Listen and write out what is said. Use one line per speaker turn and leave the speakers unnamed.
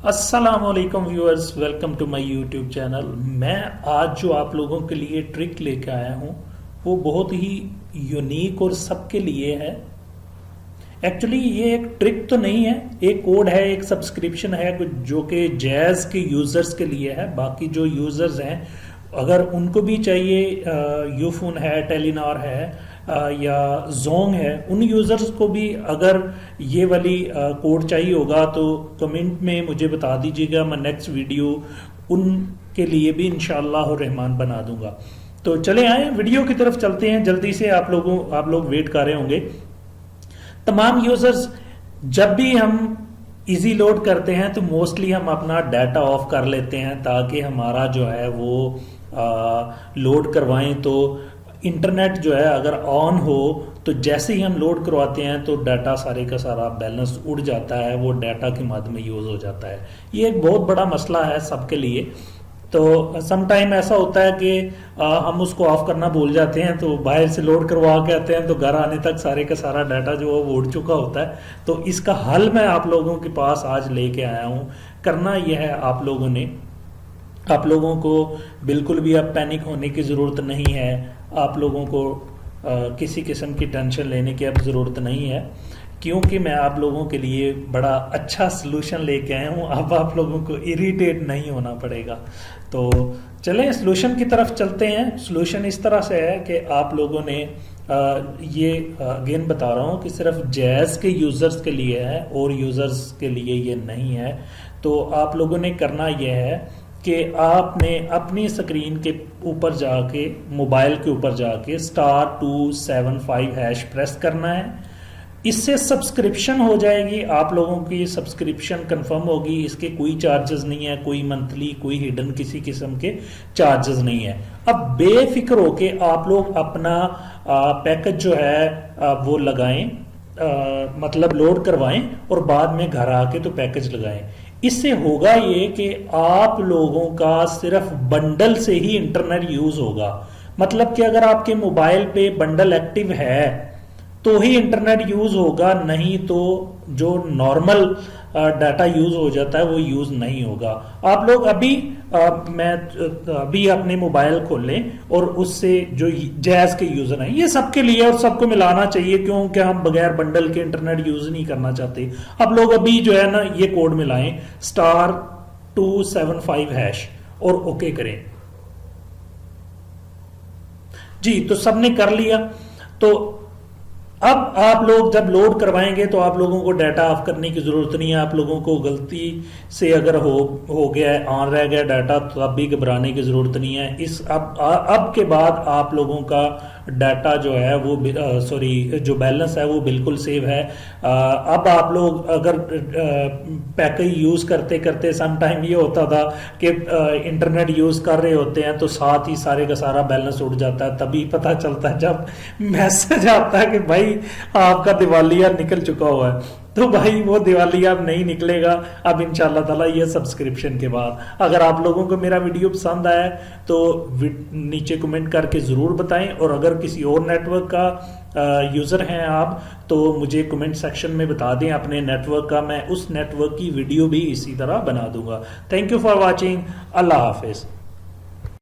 السلام علیکم viewers, welcome to my YouTube channel. میں آج جو آپ لوگوں کے لیے ٹرک لے کے آیا ہوں وہ بہت ہی یونیک اور سب کے لیے ہے۔ ایکچولی یہ ایک ٹرک تو نہیں ہے، ایک کوڈ ہے، ایک سبسکرپشن ہے جو کہ جیز کے یوزرز کے لیے ہے۔ باقی جو یوزرز ہیں اگر ان کو بھی چاہیے، یو فون ہے، ٹیلی نار ہے یا زونگ ہے، ان یوزرز کو بھی اگر یہ والی کوڈ چاہیے ہوگا تو کمنٹ میں مجھے بتا دیجیے گا، میں نیکسٹ ویڈیو ان کے لیے بھی انشاءاللہ الرحمن بنا دوں گا۔ تو چلے آئیں ویڈیو کی طرف چلتے ہیں جلدی سے۔ آپ لوگ ویٹ کر رہے ہوں گے۔ تمام یوزرز جب بھی ہم ایزی لوڈ کرتے ہیں تو موسٹلی ہم اپنا ڈیٹا آف کر لیتے ہیں تاکہ ہمارا جو ہے وہ لوڈ کروائیں تو انٹرنیٹ جو ہے اگر آن ہو تو جیسے ہی ہم لوڈ کرواتے ہیں تو ڈیٹا سارے کا سارا بیلنس اڑ جاتا ہے، وہ ڈیٹا کے مد میں یوز ہو جاتا ہے۔ یہ ایک بہت بڑا مسئلہ ہے سب کے لیے۔ تو سم ٹائم ایسا ہوتا ہے کہ ہم اس کو آف کرنا بھول جاتے ہیں تو باہر سے لوڈ کروا کے آتے ہیں تو گھر آنے تک سارے کا سارا ڈیٹا جو ہے وہ اڑ چکا ہوتا ہے۔ تو اس کا حل میں آپ لوگوں کے پاس آج لے کے آیا ہوں۔ کرنا یہ ہے، آپ لوگوں کو بالکل بھی اب پینک ہونے کی ضرورت نہیں ہے، آپ لوگوں کو کسی قسم کی ٹینشن لینے کی اب ضرورت نہیں ہے، کیونکہ میں آپ لوگوں کے لیے بڑا اچھا سلوشن لے کے آیا ہوں۔ اب آپ لوگوں کو اریٹیٹ نہیں ہونا پڑے گا۔ تو چلیں سلوشن کی طرف چلتے ہیں۔ سلوشن اس طرح سے ہے کہ آپ لوگوں نے یہ اگین بتا رہا ہوں کہ صرف جیز کے یوزرز کے لیے ہے اور یوزرز کے لیے یہ نہیں ہے۔ تو آپ لوگوں نے کرنا یہ ہے کہ آپ نے اپنی سکرین کے اوپر جا کے، موبائل کے اوپر جا کے *275# پریس کرنا ہے۔ اس سے سبسکرپشن ہو جائے گی، آپ لوگوں کی سبسکرپشن کنفرم ہوگی۔ اس کے کوئی چارجز نہیں ہے، کوئی منتھلی کوئی ہڈن کسی قسم کے چارجز نہیں ہے۔ اب بے فکر ہو کے آپ لوگ اپنا پیکج جو ہے وہ لگائیں، مطلب لوڈ کروائیں اور بعد میں گھر آ کے تو پیکج لگائیں۔ اس سے ہوگا یہ کہ آپ لوگوں کا صرف بنڈل سے ہی انٹرنیٹ یوز ہوگا۔ مطلب کہ اگر آپ کے موبائل پہ بنڈل ایکٹیو ہے تو ہی انٹرنیٹ یوز ہوگا، نہیں تو جو نارمل ڈیٹا یوز ہو جاتا ہے وہ یوز نہیں ہوگا۔ آپ لوگ ابھی اپنے موبائل کھول لیں اور اس سے جو جیز کے یوزر ہیں، یہ سب کے لیے اور سب کو ملانا چاہیے کیونکہ ہم بغیر بنڈل کے انٹرنیٹ یوز نہیں کرنا چاہتے۔ اب لوگ ابھی جو ہے نا یہ کوڈ ملائیں *275# اور اوکے کریں۔ جی تو سب نے کر لیا۔ تو اب آپ لوگ جب لوڈ کروائیں گے تو آپ لوگوں کو ڈیٹا آف کرنے کی ضرورت نہیں ہے۔ آپ لوگوں کو غلطی سے اگر ہو گیا ہے، آن رہ گیا ڈیٹا، تو اب بھی گھبرانے کی ضرورت نہیں ہے۔ اب کے بعد آپ لوگوں کا ڈیٹا جو ہے وہ جو بیلنس ہے وہ بالکل سیو ہے۔ اب آپ لوگ اگر پیکج یوز کرتے کرتے سم ٹائم یہ ہوتا تھا کہ انٹرنیٹ یوز کر رہے ہوتے ہیں تو ساتھ ہی سارے کا سارا بیلنس اڑ جاتا ہے، تبھی پتہ چلتا ہے جب میسج آتا ہے کہ بھائی آپ کا دیوالیہ نکل چکا ہوا ہے۔ تو بھائی وہ دیوالیہ اب نہیں نکلے گا اب انشاءاللہ تعالیٰ یہ سبسکرپشن کے بعد۔ اگر آپ لوگوں کو میرا ویڈیو پسند آیا تو نیچے کمنٹ کر کے ضرور بتائیں، اور اگر کسی اور نیٹ ورک کا یوزر ہیں آپ تو مجھے کمنٹ سیکشن میں بتا دیں اپنے نیٹ ورک کا، میں اس نیٹ ورک کی ویڈیو بھی اسی طرح بنا دوں گا۔ Thank you for watching. اللہ حافظ۔